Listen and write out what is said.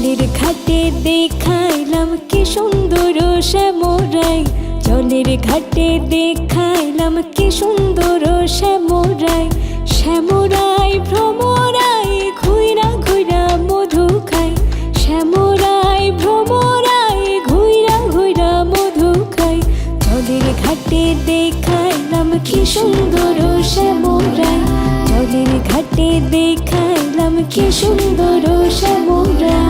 জলের ঘাটে দেখাইলাম কি সুন্দর শ্যামরাই, জলের ঘাটে দেখাইলাম কি সুন্দর শ্যামরাই। শ্যামরাই ভ্রমরাই ঘুইরা ঘুইরা মধু খাই, শ্যামরাই ভ্রমরাই ঘুইরা ঘুইরা মধু খাই। জলের ঘাটে দেখাইলাম কি সুন্দর শ্যামরাই, জলের ঘাটে দেখাইলাম কি সুন্দর শ্যামরাই।